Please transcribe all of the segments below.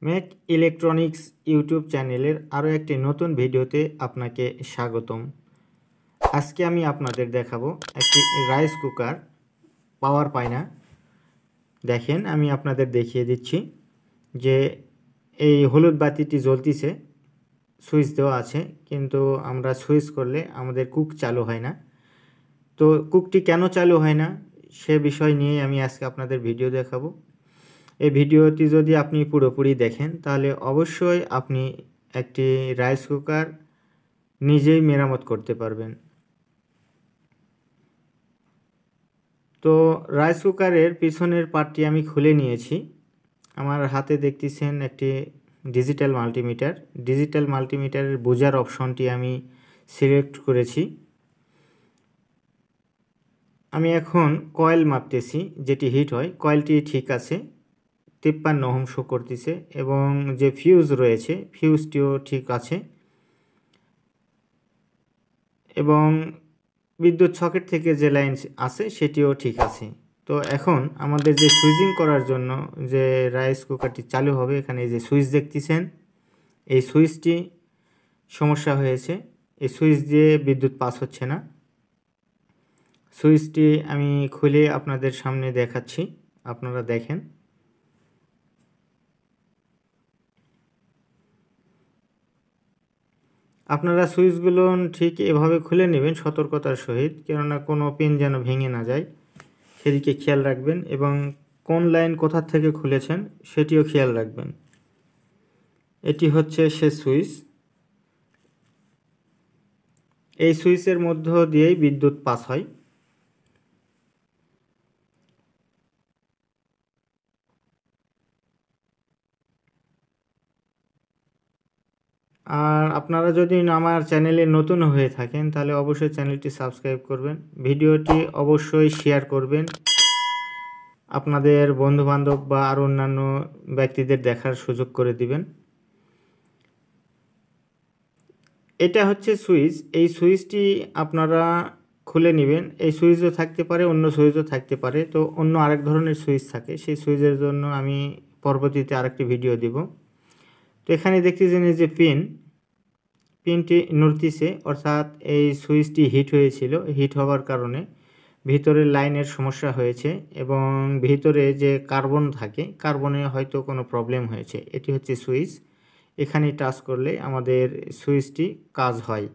Mac electronics YouTube চ্যানেলের আরও একটি নতুন ভিডিওতে আপনাকে স্বাগতম। আজকে আমি আপনাদের দেখাবো একটি রাইস কুকার পাওয়ার পায় না। দেখেন, আমি আপনাদের দেখিয়ে দিচ্ছি যে এই হলুদ বাতিটি জ্বলতিছে, সুইচ দেওয়া আছে, কিন্তু আমরা সুইচ করলে আমাদের কুক চালু হয় না। তো কুকটি কেন চালু হয় না সে বিষয় নিয়ে আমি আজকে আপনাদের ভিডিও দেখাবো। এই ভিডিওটি যদি আপনি পুরোপুরি দেখেন তাহলে অবশ্যই আপনি একটি রাইস কুকার নিজেই মেরামত করতে পারবেন। তো রাইস কুকারের পিছনের পার্টটি আমি খুলে নিয়েছি। আমার হাতে দেখতেছেন একটি ডিজিটাল মাল্টিমিটার। ডিজিটাল মাল্টিমিটারের বোঝার অপশনটি আমি সিলেক্ট করেছি। আমি এখন কয়েল মাপতেছি, যেটি হিট হয়। কয়েলটি ঠিক আছে, 53 ওহম শো করতেছে, এবং যে ফিউজ রয়েছে ফিউজটিও ঠিক আছে, এবং বিদ্যুৎ সকেট থেকে যে লাইন আছে সেটিও ঠিক আছে। তো এখন আমাদের যে সুইচিং করার জন্য যে রাইস কুকারটি চালু হবে, এখানে যে সুইচ দেখতেছেন, এই সুইচটি সমস্যা হয়েছে। এই সুইচ দিয়ে বিদ্যুৎ পাস হচ্ছে না। সুইচটি আমি খুলে আপনাদের সামনে দেখাচ্ছি, আপনারা দেখেন। আপনারা সুইচগুলো ঠিক এভাবে খুলে নেবেন সতর্কতার সহিত, কেননা কোনো পিন যেন ভেঙে না যায়, সেদিকে খেয়াল রাখবেন, এবং কোন লাইন কোথা থেকে খুলেছেন সেটিও খেয়াল রাখবেন। এটি হচ্ছে সে সুইচ। এই সুইচের মধ্য দিয়েই বিদ্যুৎ পাস হয়। আর আপনারা যদি আমার চ্যানেলে নতুন হয়ে থাকেন তাহলে অবশ্যই চ্যানেলটি সাবস্ক্রাইব করবেন, ভিডিওটি অবশ্যই শেয়ার করবেন, আপনাদের বন্ধুবান্ধব বা আর অন্যান্য ব্যক্তিদের দেখার সুযোগ করে দিবেন। এটা হচ্ছে সুইচ। এই সুইচটি আপনারা খুলে নেবেন। এই সুইচও থাকতে পারে, অন্য সুইচও থাকতে পারে। তো অন্য আরেক ধরনের সুইচ থাকে, সেই সুইচের জন্য আমি পরবর্তীতে আরেকটি ভিডিও দিব। তো এখানে দেখতেছেন এই যে পিনটি নড়তিছে, অর্থাৎ এই সুইচটি হিট হয়েছিল। হিট হওয়ার কারণে ভিতরের লাইনের সমস্যা হয়েছে, এবং ভিতরে যে কার্বন থাকে, কার্বনে হয়তো কোনো প্রবলেম হয়েছে। এটি হচ্ছে সুইচ। এখানে টাচ করলে আমাদের সুইচটি কাজ হয়।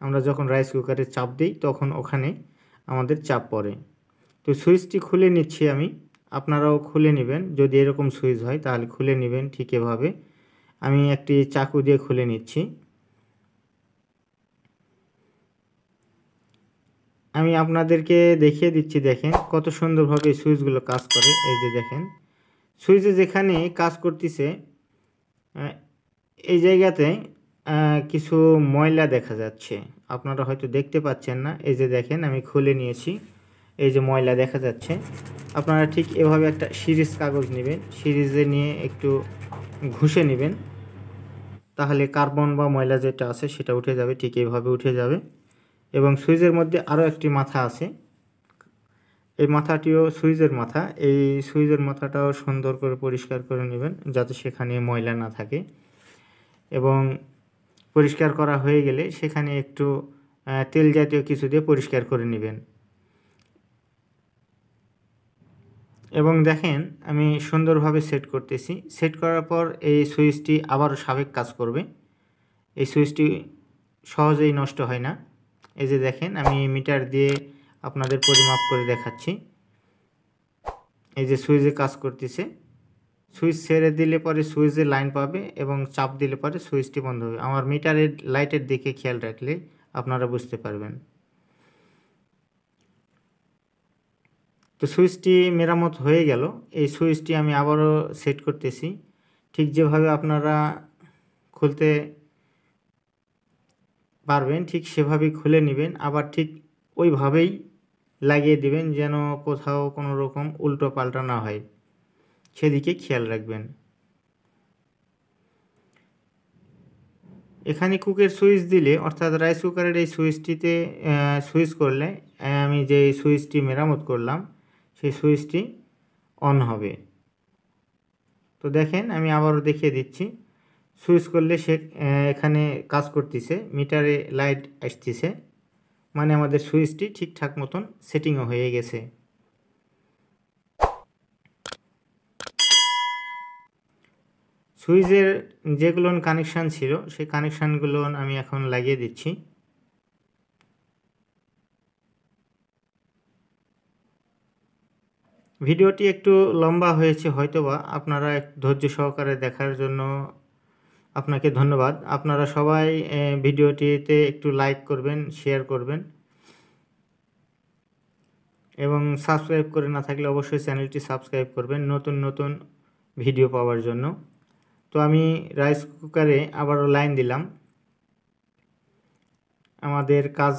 আমরা যখন রাইস কুকারে চাপ দিই তখন ওখানে আমাদের চাপ পড়ে। তো সুইচটি খুলে নিচ্ছি আমি, আপনারাও খুলে নেবেন। যদি এরকম সুইচ হয় তাহলে খুলে নেবেন ঠিক এভাবে। আমি একটি চাকু দিয়ে খুলে নিচ্ছি। আমি আপনাদেরকে দেখিয়ে দিচ্ছি, দেখেন কত সুন্দরভাবে সুইচগুলো কাজ করে। এই যে দেখেন, সুইচে যেখানে কাজ করতেছে এই জায়গাতে কিছু ময়লা দেখা যাচ্ছে, আপনারা হয়তো দেখতে পাচ্ছেন না। এই যে দেখেন, আমি খুলে নিয়েছি, এই যে ময়লা দেখা যাচ্ছে। আপনারা ঠিক এভাবে একটা সিরিজ কাগজ নেবেন, সিরিজে নিয়ে একটু ঘষে নেবেন, তাহলে কার্বন বা ময়লা যেটা আছে সেটা উঠে যাবে, ঠিক এইভাবে উঠে যাবে। এবং সুইচের মধ্যে আরও একটি মাথা আছে, এই মাথাটিও সুইচের মাথা। এই সুইচের মাথাটাও সুন্দর করে পরিষ্কার করে নেবেন, যাতে সেখানে ময়লা না থাকে। এবং পরিষ্কার করা হয়ে গেলে সেখানে একটু তেল জাতীয় কিছু দিয়ে পরিষ্কার করে নেবেন। এবং দেখেন, আমি সুন্দরভাবে সেট করতেছি। সেট করার পর এই সুইচটি আবারও স্বাভাবিক কাজ করবে। এই সুইচটি সহজেই নষ্ট হয় না। এই যে দেখেন, আমি মিটার দিয়ে আপনাদের পরিমাপ করে দেখাচ্ছি। এই যে সুইচে কাজ করতেছে। সুইচ ছেড়ে দিলে পরে সুইচে লাইন পাবে, এবং চাপ দিলে পরে সুইচটি বন্ধ হবে। আমার মিটারের লাইটের দিকে খেয়াল রাখলে আপনারা বুঝতে পারবেন। তো সুইচটি মেরামত হয়ে গেল। এই সুইচটি আমি আবারও সেট করতেছি। ঠিক যেভাবে আপনারা খুলতে পারবেন ঠিক সেভাবেই খুলে নেবেন, আবার ঠিক ওইভাবেই লাগিয়ে দিবেন, যেন কোথাও কোনো রকম উল্টো পাল্টা না হয়, সেদিকে খেয়াল রাখবেন। এখানে কুকের সুইচ দিলে, অর্থাৎ রাইস কুকারের এই সুইচটিতে সুইচ করলে আমি যে সুইচটি মেরামত করলাম সেই সুইচটি অন হবে। তো দেখেন আমি আবারও দেখিয়ে দিচ্ছি, সুইচ করলে সে এখানে কাজ করতেছে, মিটারে লাইট আসতেছে, মানে আমাদের সুইচটি ঠিকঠাক মতন সেটিংও হয়ে গেছে। সুইচের যেগুলো কানেকশান ছিল সেই কানেকশানগুলো আমি এখন লাগিয়ে দিচ্ছি। ভিডিওটি একটু লম্বা হয়েছে হয়তোবা, আপনারা ধৈর্য সহকারে দেখার জন্য আপনাকে ধন্যবাদ। আপনারা সবাই ভিডিওটিতে একটু লাইক করবেন, শেয়ার করবেন এবং সাবস্ক্রাইব করে না থাকলে অবশ্যই চ্যানেলটি সাবস্ক্রাইব করবেন নতুন নতুন ভিডিও পাওয়ার জন্য। তো আমি রাইস কুকারে আবারও লাইন দিলাম। আমাদের কাজ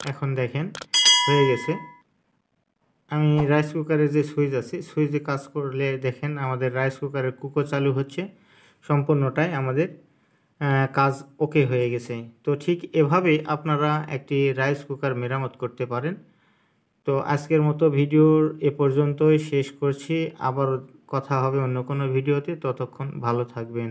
এখন দেখেন হয়ে গেছে। আমি রাইস কুকারের যে সুইচ আছে, সুইচে কাজ করলে দেখেন আমাদের রাইস কুকারের কুকো চালু হচ্ছে, সম্পূর্ণটাই আমাদের কাজ ওকে হয়ে গেছে। তো ঠিক এভাবে আপনারা একটি রাইস কুকার মেরামত করতে পারেন। তো আজকের মতো ভিডিওর এ পর্যন্তই শেষ করছি, আবার কথা হবে অন্য কোনো ভিডিওতে, ততক্ষণ ভালো থাকবেন।